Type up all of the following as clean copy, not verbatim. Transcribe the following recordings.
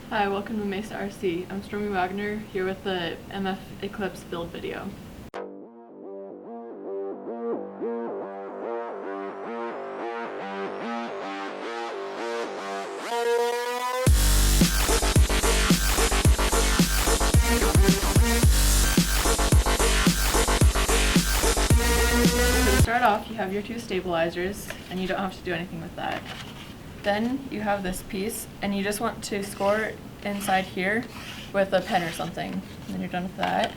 Hi, welcome to MESArc. I'm Stormy Wagner, here with the MF-Eclipse build video. To start off, you have your two stabilizers, and you don't have to do anything with that. Then you have this piece, and you just want to score inside here with a pen or something. And then you're done with that.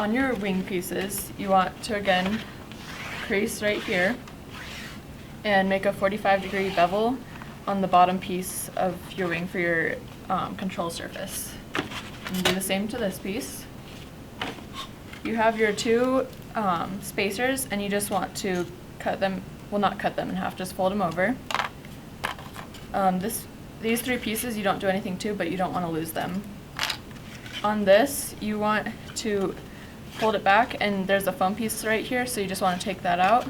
On your wing pieces, you want to again crease right here and make a 45-degree bevel on the bottom piece of your wing for your control surface. And do the same to this piece. You have your two spacers, and you just want to cut them, well, not cut them in half, just fold them over. These three pieces you don't do anything to, but you don't want to lose them. On this, you want to fold it back, and there's a foam piece right here, so you just want to take that out,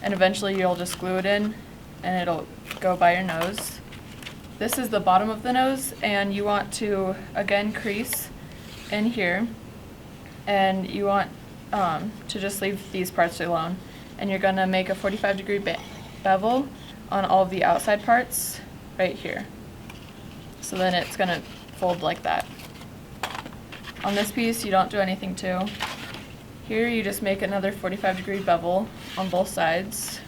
and eventually you'll just glue it in, and it'll go by your nose. This is the bottom of the nose, and you want to, again, crease in here, and you want to just leave these parts alone. And you're going to make a 45-degree bevel on all of the outside parts right here. So then it's going to fold like that. On this piece, you don't do anything to. Here you just make another 45-degree bevel on both sides.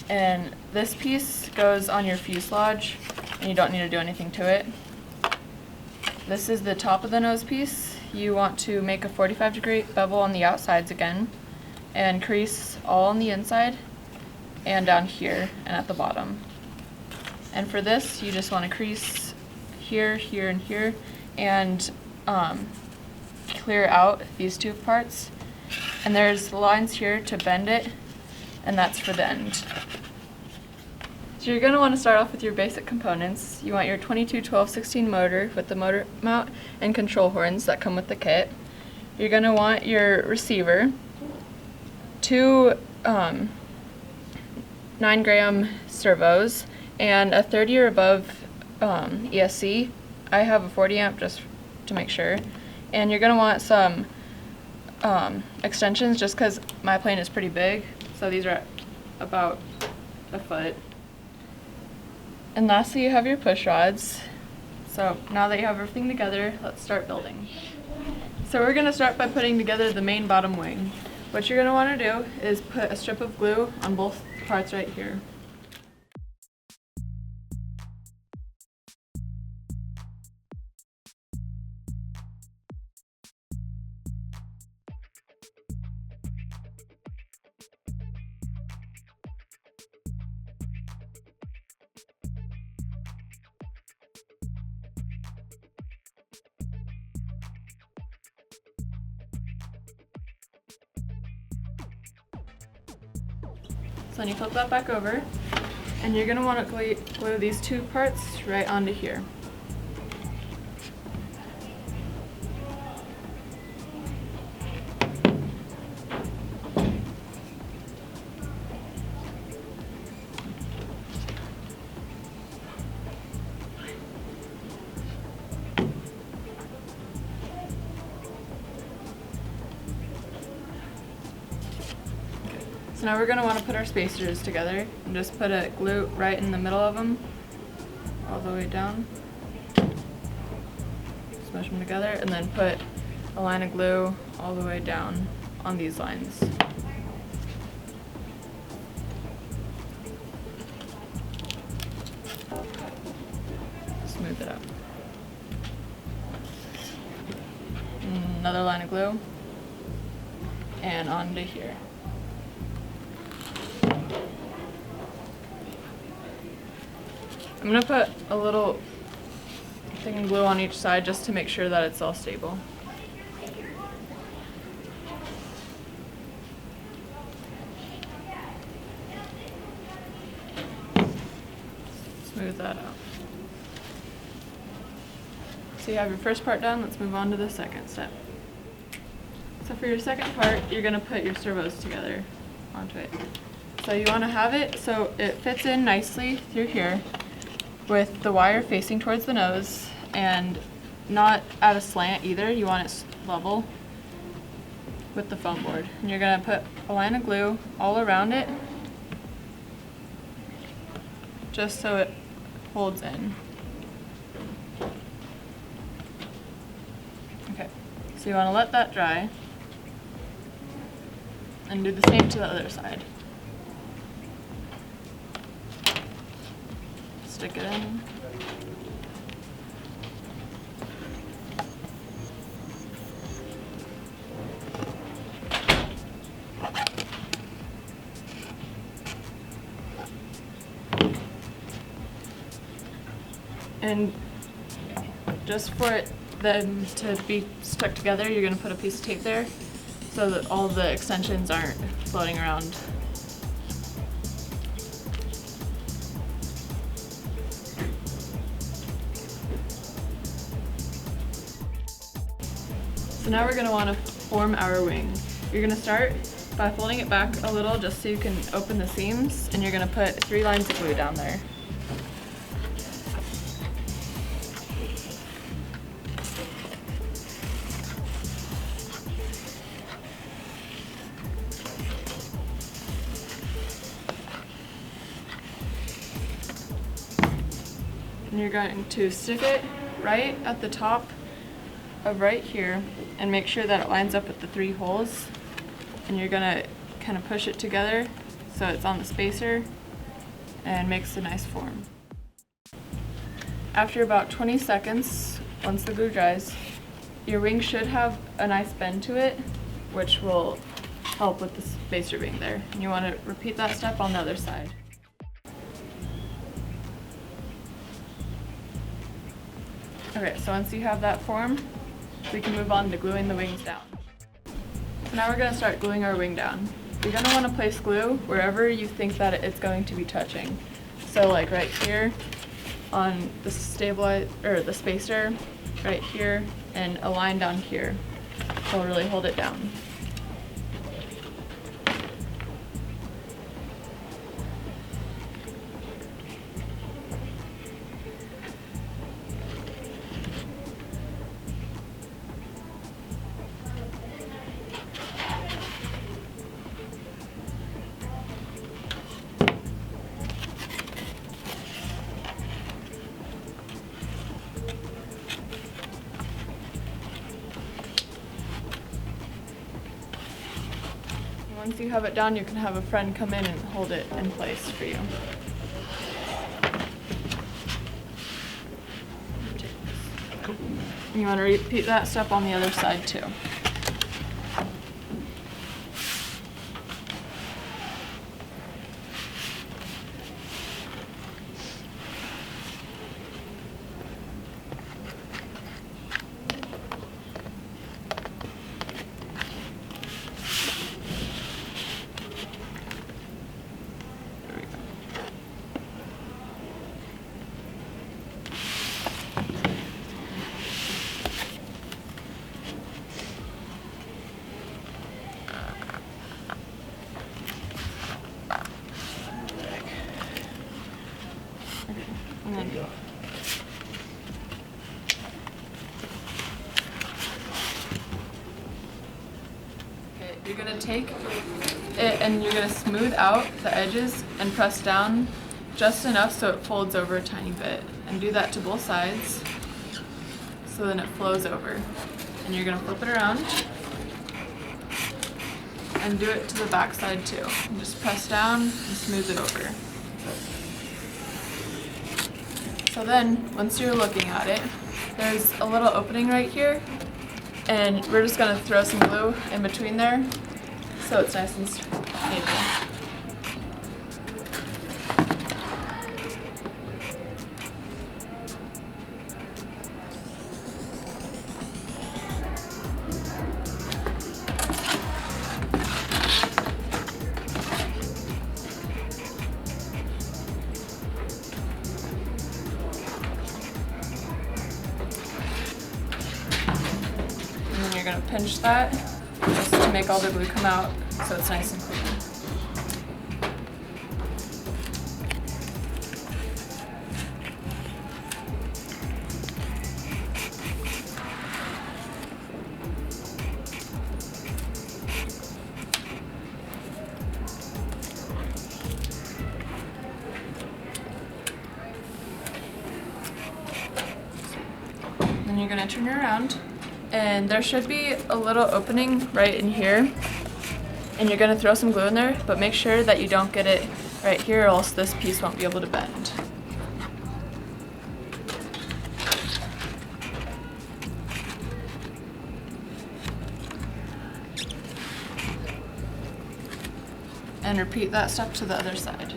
And this piece goes on your fuselage, and you don't need to do anything to it. This is the top of the nose piece. You want to make a 45-degree bevel on the outsides again, and crease all on the inside and down here and at the bottom. And for this, you just want to crease here, here, and here, and clear out these two parts. And there's lines here to bend it, and that's for the end. So you're going to want to start off with your basic components. You want your 22-12-16 motor with the motor mount and control horns that come with the kit. You're going to want your receiver, two 9-gram servos, and a 30 or above ESC. I have a 40 amp just to make sure. And you're going to want some extensions just because my plane is pretty big. So these are about a foot. And lastly, you have your push rods. So now that you have everything together, let's start building. So we're going to start by putting together the main bottom wing. What you're going to want to do is put a strip of glue on both parts right here. So then you flip that back over, and you're going to want to glue these two parts right onto here. So now we're going to want to put our spacers together and just put a glue right in the middle of them, all the way down. Smush them together, and then put a line of glue all the way down on these lines. Smooth it out. Another line of glue, and onto here. I'm going to put a little thing of glue on each side just to make sure that it's all stable. Smooth that out. So you have your first part done, let's move on to the second step. So for your second part, you're going to put your servos together onto it. So you want to have it so it fits in nicely through here. with the wire facing towards the nose and not at a slant either. You want it level with the foam board. And you're gonna put a line of glue all around it just so it holds in. Okay, so you wanna let that dry and do the same to the other side. Stick it in. And just for them to be stuck together, you're going to put a piece of tape there so that all the extensions aren't floating around. So now we're going to want to form our wing. You're going to start by folding it back a little just so you can open the seams, and you're going to put 3 lines of glue down there. And you're going to stick it right at the top of right here and make sure that it lines up with the 3 holes. And you're gonna kind of push it together so it's on the spacer and makes a nice form. After about 20 seconds, once the glue dries, your wing should have a nice bend to it, which will help with the spacer being there. And you want to repeat that step on the other side. Okay, so once you have that form, we can move on to gluing the wings down. So now we're going to start gluing our wing down. You're going to want to place glue wherever you think that it's going to be touching. So like right here on the the spacer, right here, and a line down here. So really hold it down. Once you have it done, you can have a friend come in and hold it in place for you. You want to repeat that step on the other side too. And then go. Okay, you're going to take it and you're going to smooth out the edges and press down just enough so it folds over a tiny bit. And do that to both sides so then it flows over. And you're going to flip it around and do it to the back side too. And just press down and smooth it over. So then, once you're looking at it, there's a little opening right here, and we're just going to throw some glue in between there so it's nice and stable. And then you're going to pinch that just to make all the glue come out so it's nice and clean. you're gonna turn it around, and there should be a little opening right in here, and you're gonna throw some glue in there, but make sure that you don't get it right here or else this piece won't be able to bend. And repeat that step to the other side.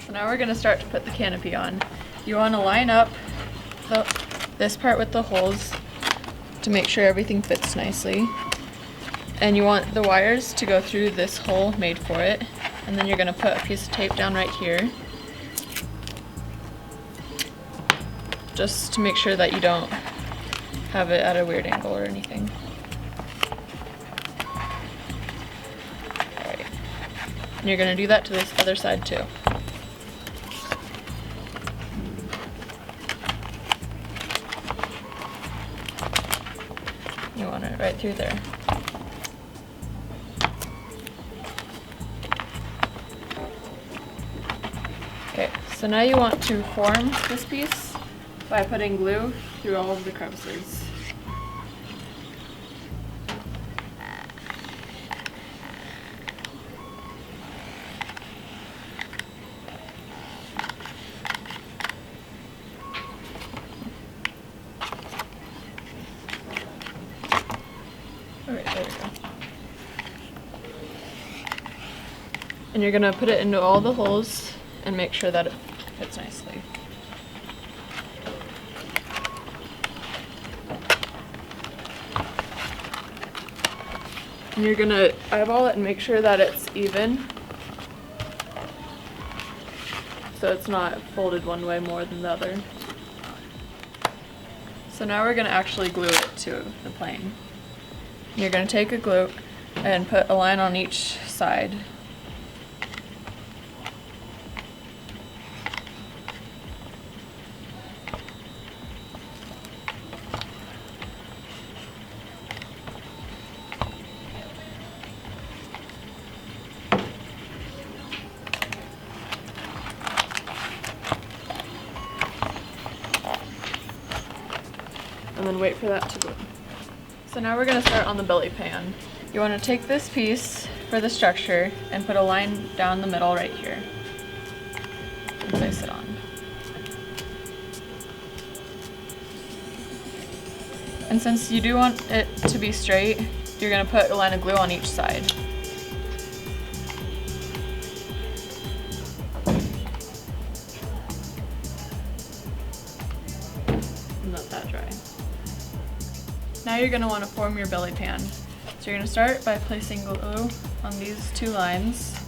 So now we're going to start to put the canopy on. You want to line up this part with the holes to make sure everything fits nicely. And you want the wires to go through this hole made for it. And then you're going to put a piece of tape down right here, just to make sure that you don't have it at a weird angle or anything. Alright. And you're going to do that to this other side too. You want it right through there. Okay, so now you want to form this piece by putting glue through all of the crevices. Alright, there we go. And you're gonna put it into all the holes and make sure that it fits nicely. And you're gonna eyeball it and make sure that it's even, so it's not folded one way more than the other. So now we're gonna actually glue it to the plane. You're gonna take a glue and put a line on each side. And then wait for that to glue. So now we're going to start on the belly pan. You want to take this piece for the structure and put a line down the middle right here and place it on. And since you do want it to be straight, you're going to put a line of glue on each side. And let that dry. Now you're going to want to form your belly pan. So you're going to start by placing glue on these two lines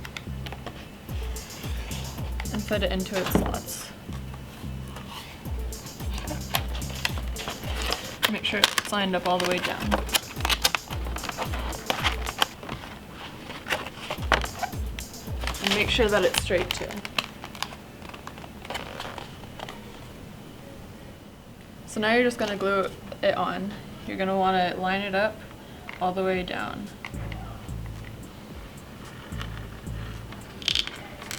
and put it into its slots. Make sure it's lined up all the way down. And make sure that it's straight too. So now you're just going to glue it on. You're going to want to line it up all the way down.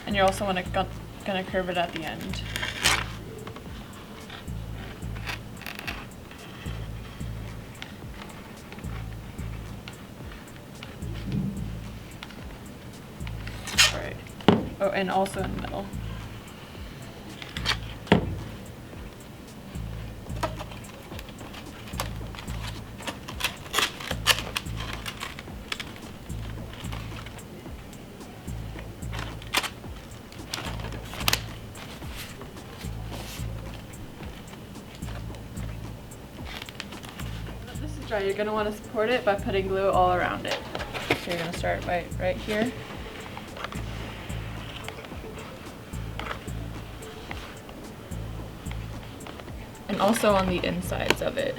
And you also want to curve it at the end. Alright. Oh, and also in the middle. Dry, you're going to want to support it by putting glue all around it. So you're going to start right here. And also on the insides of it.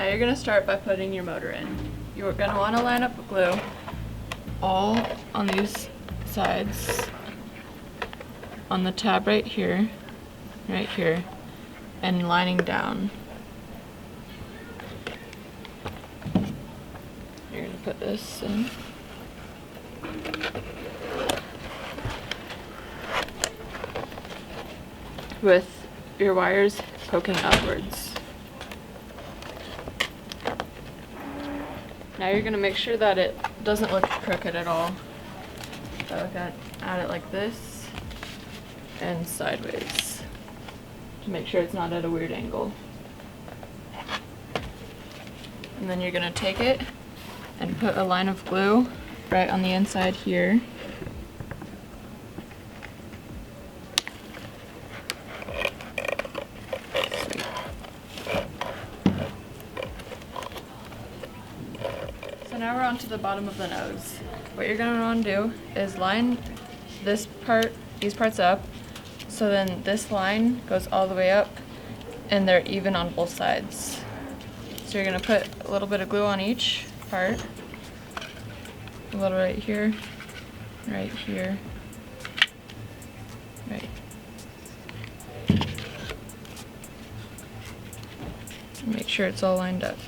Now you're gonna start by putting your motor in. You're gonna wanna line up glue all on these sides, on the tab right here, and lining down. You're gonna put this in. With your wires poking upwards. Now you're gonna make sure that it doesn't look crooked at all. So look at it like this and sideways to make sure it's not at a weird angle. And then you're gonna take it and put a line of glue right on the inside here. So now we're on to the bottom of the nose. What you're gonna want to do is line these parts up, so then this line goes all the way up and they're even on both sides. So you're gonna put a little bit of glue on each part, a little right here, right here, right. Make sure it's all lined up.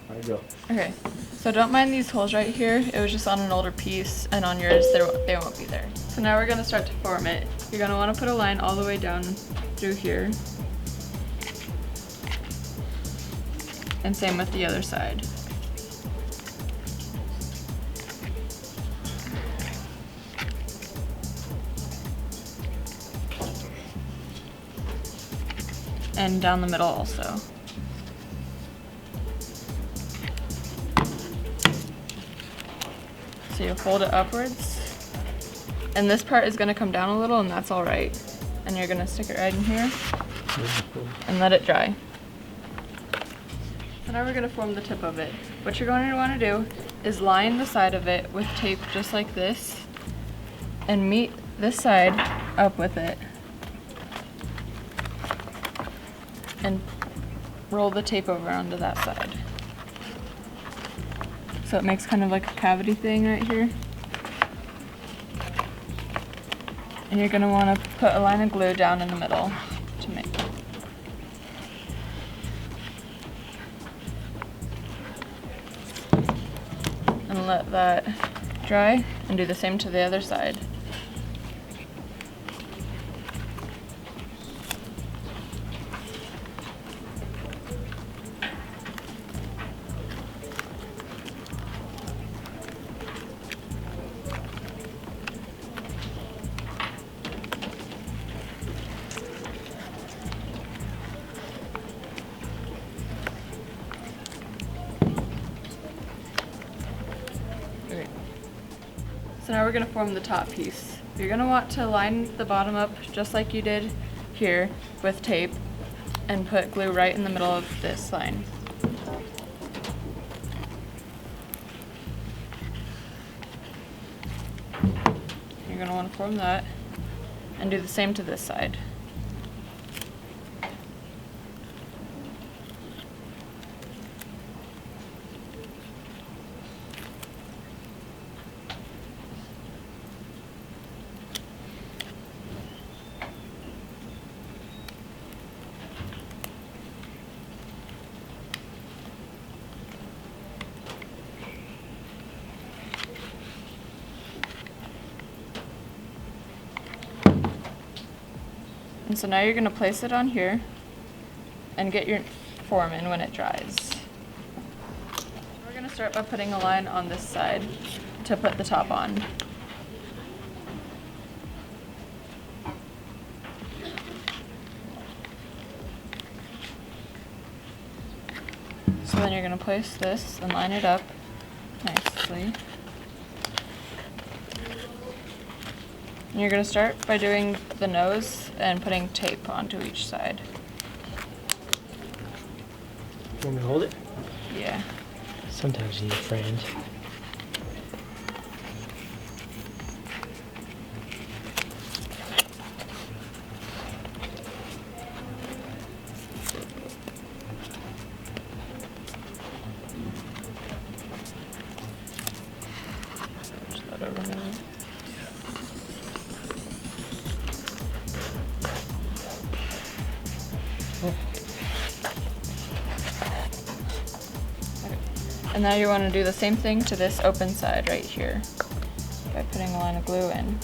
There you go. Okay, so don't mind these holes right here. It was just on an older piece, and on yours they won't be there. So now we're gonna start to form it. You're gonna wanna put a line all the way down through here. And same with the other side. And down the middle also. So you fold it upwards. And this part is gonna come down a little, and that's all right. And you're gonna stick it right in here and let it dry. So now we're gonna form the tip of it. What you're going to wanna do is line the side of it with tape just like this and meet this side up with it. And roll the tape over onto that side. So it makes kind of like a cavity thing right here. And you're gonna wanna put a line of glue down in the middle to make it. And let that dry and do the same to the other side. So now we're going to form the top piece. You're going to want to line the bottom up just like you did here with tape and put glue right in the middle of this line. You're going to want to form that and do the same to this side. And so now you're going to place it on here and get your form in when it dries. We're going to start by putting a line on this side to put the top on. So then you're going to place this and line it up nicely. And you're going to start by doing the nose and putting tape onto each side. Want me to hold it? Yeah. Sometimes you need a friend. put over there. Okay. And now you want to do the same thing to this open side right here by putting a line of glue in.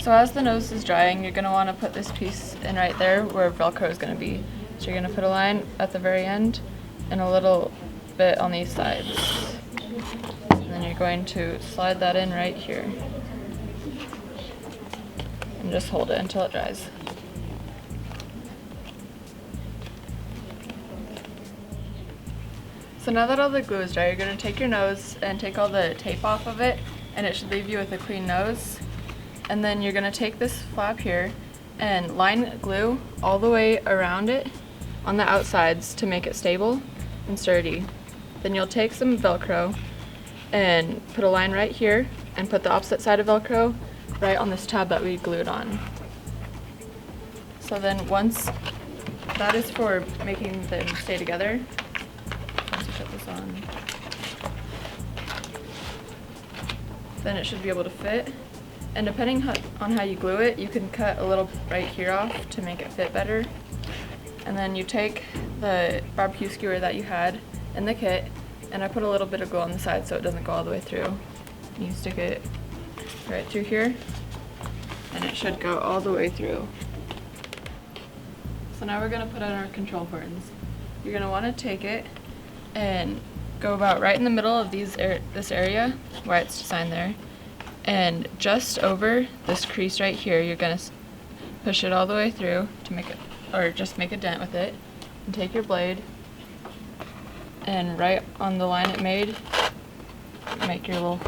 So as the nose is drying, you're going to want to put this piece in right there where Velcro is going to be. So you're going to put a line at the very end and a little bit on these sides. And then you're going to slide that in right here. And just hold it until it dries. So now that all the glue is dry, you're going to take your nose and take all the tape off of it, and it should leave you with a clean nose. And then you're going to take this flap here and line glue all the way around it on the outsides to make it stable and sturdy. Then you'll take some Velcro and put a line right here and put the opposite side of Velcro right on this tab that we glued on. So then once that is for making them stay together, once you put this on, then it should be able to fit. And depending on how you glue it, you can cut a little right here off to make it fit better. And then you take the barbecue skewer that you had in the kit, and I put a little bit of glue on the side so it doesn't go all the way through. You stick it right through here, and it should go all the way through. So now we're going to put on our control horns. You're going to want to take it and go about right in the middle of this area where it's designed there. And just over this crease right here, you're going to push it all the way through to make it, or just make a dent with it. And take your blade, and right on the line it made, make your little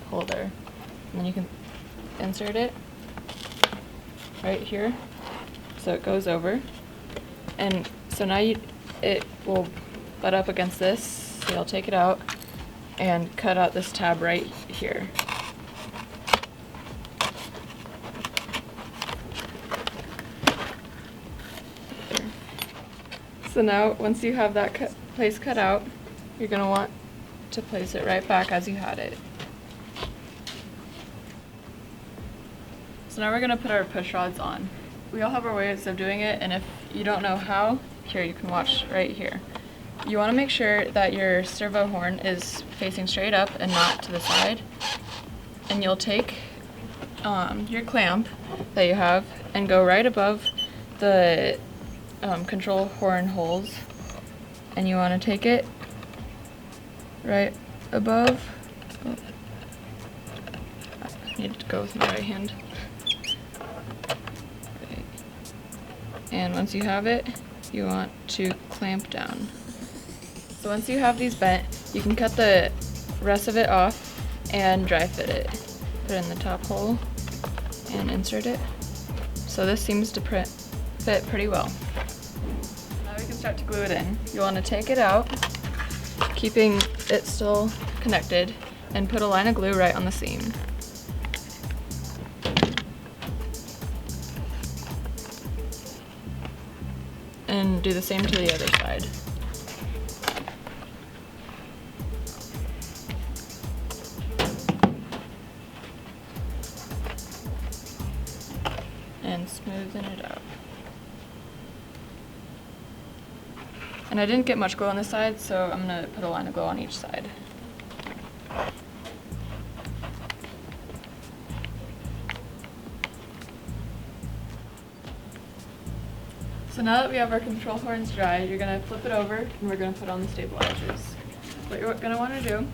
hole there. And then you can insert it right here so it goes over. And so now it will butt up against this, so you'll take it out and cut out this tab right here. So now, once you have that place cut out, you're going to want to place it right back as you had it. So now we're going to put our push rods on. We all have our ways of doing it, and if you don't know how, here you can watch right here. You want to make sure that your servo horn is facing straight up and not to the side. And you'll take your clamp that you have and go right above the control horn holes, and you want to take it right above. Oh. I need to go with my right hand. Right. And once you have it, you want to clamp down. So once you have these bent, you can cut the rest of it off and dry fit it. Put it in the top hole and insert it. So this seems to fit pretty well. Now we can start to glue it in. You want to take it out, keeping it still connected, and put a line of glue right on the seam. And do the same to the other side. And smoothen it out. And I didn't get much glue on this side, so I'm going to put a line of glue on each side. So now that we have our control horns dry, you're going to flip it over and we're going to put on the stabilizers. What you're going to want to do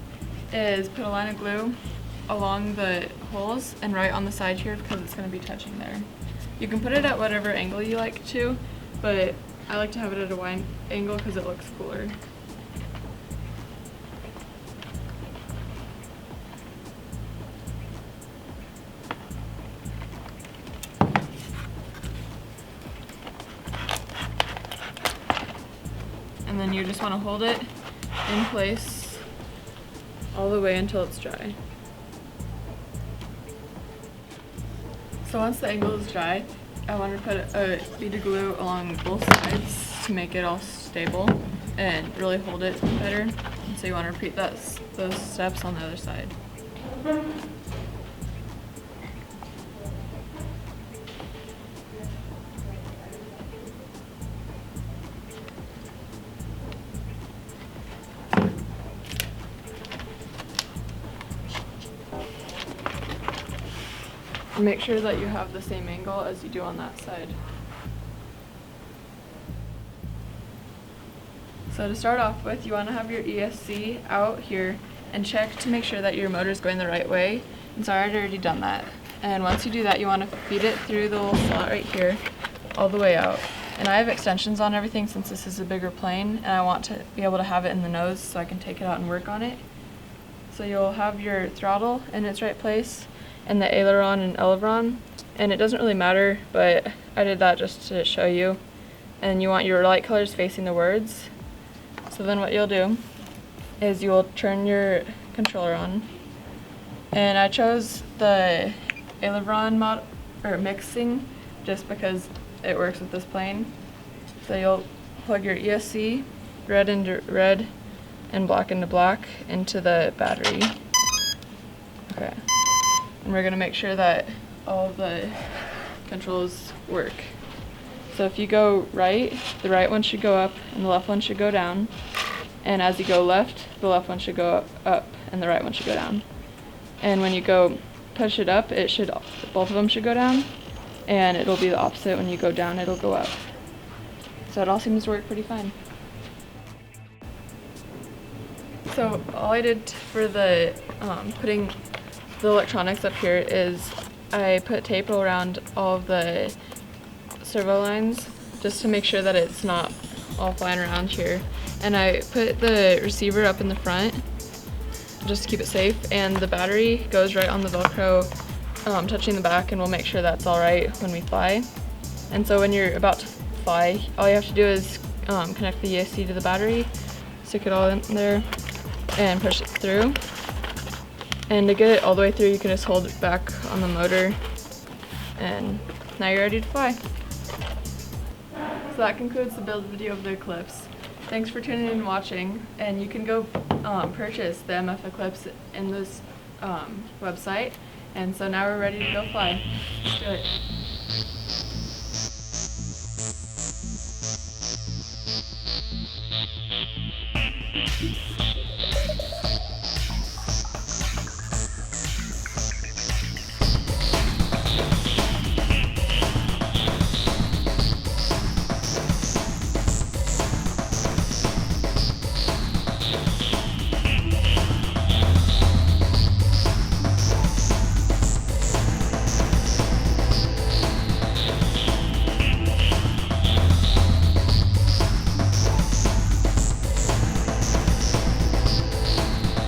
is put a line of glue along the holes and right on the side here because it's going to be touching there. You can put it at whatever angle you like to, but I like to have it at a wide angle because it looks cooler. you just want to hold it in place all the way until it's dry. So once the angle is dry, I want to put a bead of glue along both sides to make it all stable and really hold it better. And so you want to repeat those steps on the other side. Make sure that you have the same angle as you do on that side. So to start off with, you want to have your ESC out here and check to make sure that your motor is going the right way. And so I've already done that. And once you do that, you want to feed it through the little slot right here all the way out. And I have extensions on everything since this is a bigger plane, and I want to be able to have it in the nose so I can take it out and work on it. So you'll have your throttle in its right place, and the aileron and elevron, and it doesn't really matter, but I did that just to show you. And you want your light colors facing the words. So then what you'll do is you will turn your controller on, and I chose the aileron mixing just because it works with this plane. So you'll plug your ESC red into red and black into black into the battery. Okay. And we're going to make sure that all the controls work. So if you go right, the right one should go up and the left one should go down. And as you go left, the left one should go up and the right one should go down. And when you go push it up, both of them should go down. And it'll be the opposite. When you go down, it'll go up. So it all seems to work pretty fine. So all I did for the putting the electronics up here is I put tape around all of the servo lines just to make sure that it's not all flying around here. And I put the receiver up in the front just to keep it safe, and the battery goes right on the Velcro touching the back, and we'll make sure that's all right when we fly. And so when you're about to fly, all you have to do is connect the ESC to the battery, stick it all in there, and push it through. And to get it all the way through, you can just hold it back on the motor, and now you're ready to fly. So that concludes the build video of the Eclipse. Thanks for tuning in and watching, and you can go purchase the MF-Eclipse in this website. And so now we're ready to go fly. Let's do it.